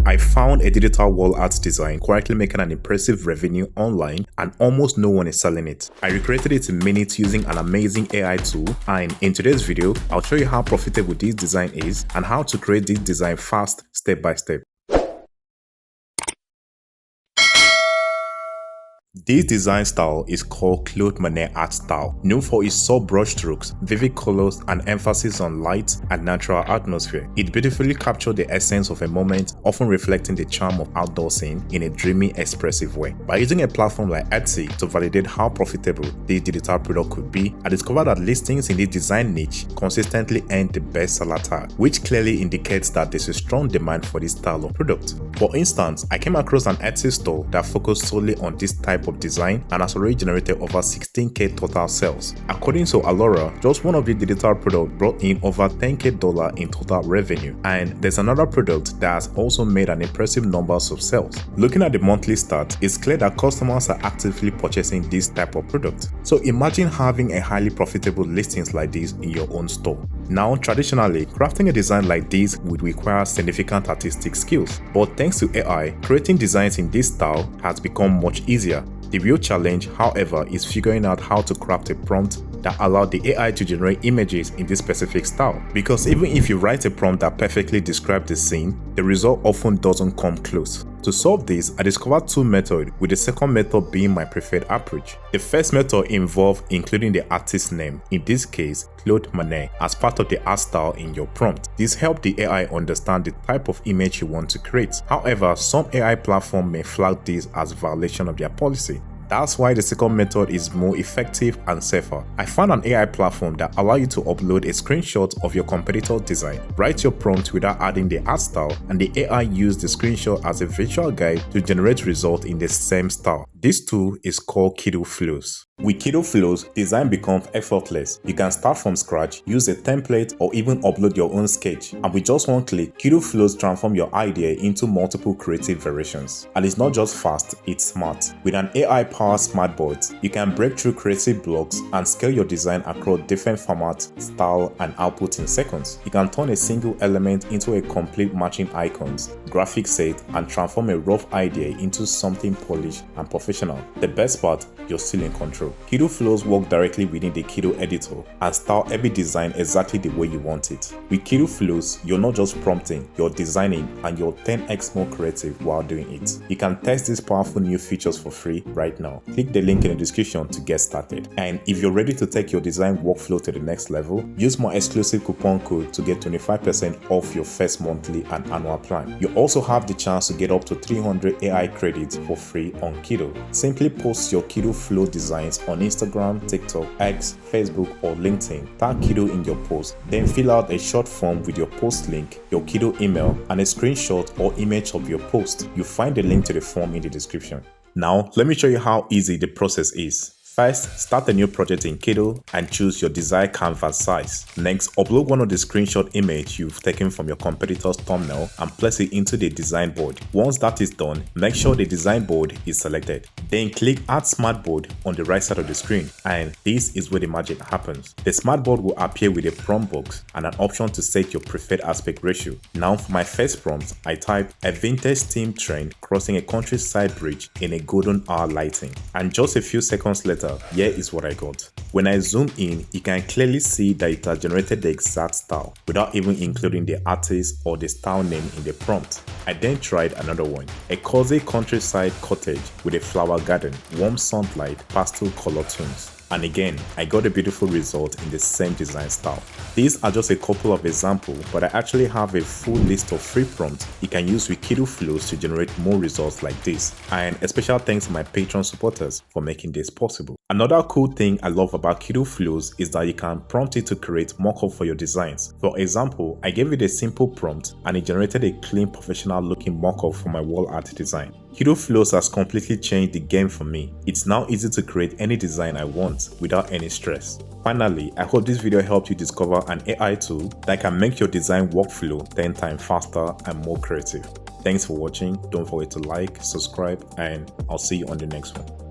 I found a digital wall art design quietly making an impressive revenue online and almost no one is selling it. I recreated it in minutes using an amazing AI tool, and in today's video, I'll show you how profitable this design is and how to create this design fast step by step. This design style is called Claude Monet art style, known for its soft brush strokes, vivid colors, and emphasis on light and natural atmosphere. It beautifully captured the essence of a moment, often reflecting the charm of outdoor scene in a dreamy, expressive way. By using a platform like Etsy to validate how profitable this digital product could be, I discovered that listings in this design niche consistently earn the bestseller tag, which clearly indicates that there's a strong demand for this style of product. For instance, I came across an Etsy store that focused solely on this type of design and has already generated over 16k total sales. According to Alura, just one of the digital products brought in over $10k in total revenue, and there's another product that has also made an impressive numbers of sales. Looking at the monthly stats, it's clear that customers are actively purchasing this type of product. So imagine having a highly profitable listings like this in your own store. Now, traditionally, crafting a design like this would require significant artistic skills, but thanks to AI, creating designs in this style has become much easier. The real challenge, however, is figuring out how to craft a prompt that allows the AI to generate images in this specific style. Because even if you write a prompt that perfectly describes the scene, the result often doesn't come close. To solve this, I discovered two methods, with the second method being my preferred approach. The first method involved including the artist's name, in this case Claude Monet, as part of the art style in your prompt. This helped the AI understand the type of image you want to create. However, some AI platforms may flag this as a violation of their policy. That's why the second method is more effective and safer. I found an AI platform that allows you to upload a screenshot of your competitor's design, write your prompt without adding the art style, and the AI used the screenshot as a visual guide to generate results in the same style. This tool is called Kittl Flows. With Kittl Flows, design becomes effortless. You can start from scratch, use a template, or even upload your own sketch. And with just one click, Kittl Flows transform your idea into multiple creative variations. And it's not just fast, it's smart. With an AI-powered smart board, you can break through creative blocks and scale your design across different formats, style, and output in seconds. You can turn a single element into a complete matching icons, graphic set, and transform a rough idea into something polished and professional. The best part, you're still in control. Kittl Flows work directly within the Kittl editor and style every design exactly the way you want it. With Kittl Flows, you're not just prompting, you're designing, and you're 10x more creative while doing it. You can test these powerful new features for free right now. Click the link in the description to get started. And if you're ready to take your design workflow to the next level, use my exclusive coupon code to get 25% off your first monthly and annual plan. You also have the chance to get up to 300 AI credits for free on Kittl. Simply post your Kittl Flow designs on Instagram, TikTok, X, Facebook, or LinkedIn. Tag Kittl in your post, then fill out a short form with your post link, your Kittl email, and a screenshot or image of your post. You'll find the link to the form in the description. Now, let me show you how easy the process is. First, start a new project in Kittl and choose your desired canvas size. Next, upload one of the screenshot images you've taken from your competitor's thumbnail and place it into the design board. Once that is done, make sure the design board is selected. Then click Add Smart Board on the right side of the screen, and this is where the magic happens. The smart board will appear with a prompt box and an option to set your preferred aspect ratio. Now for my first prompt, I type a vintage steam train crossing a countryside bridge in a golden hour lighting, and just a few seconds later, here is what I got. When I zoom in, you can clearly see that it has generated the exact style without even including the artist or the style name in the prompt. I then tried another one, a cozy countryside cottage with a flower garden, warm sunlight, pastel color tones. And again, I got a beautiful result in the same design style. These are just a couple of examples, but I actually have a full list of free prompts you can use with Kittl Flows to generate more results like this. And a special thanks to my Patreon supporters for making this possible. Another cool thing I love about Kittl Flows is that you can prompt it to create mock-up for your designs. For example, I gave it a simple prompt and it generated a clean, professional looking mock-up for my wall art design. Kittl Flows has completely changed the game for me. It's now easy to create any design I want without any stress. Finally, I hope this video helped you discover an AI tool that can make your design workflow 10 times faster and more creative. Thanks for watching. Don't forget to like, subscribe, and I'll see you on the next one.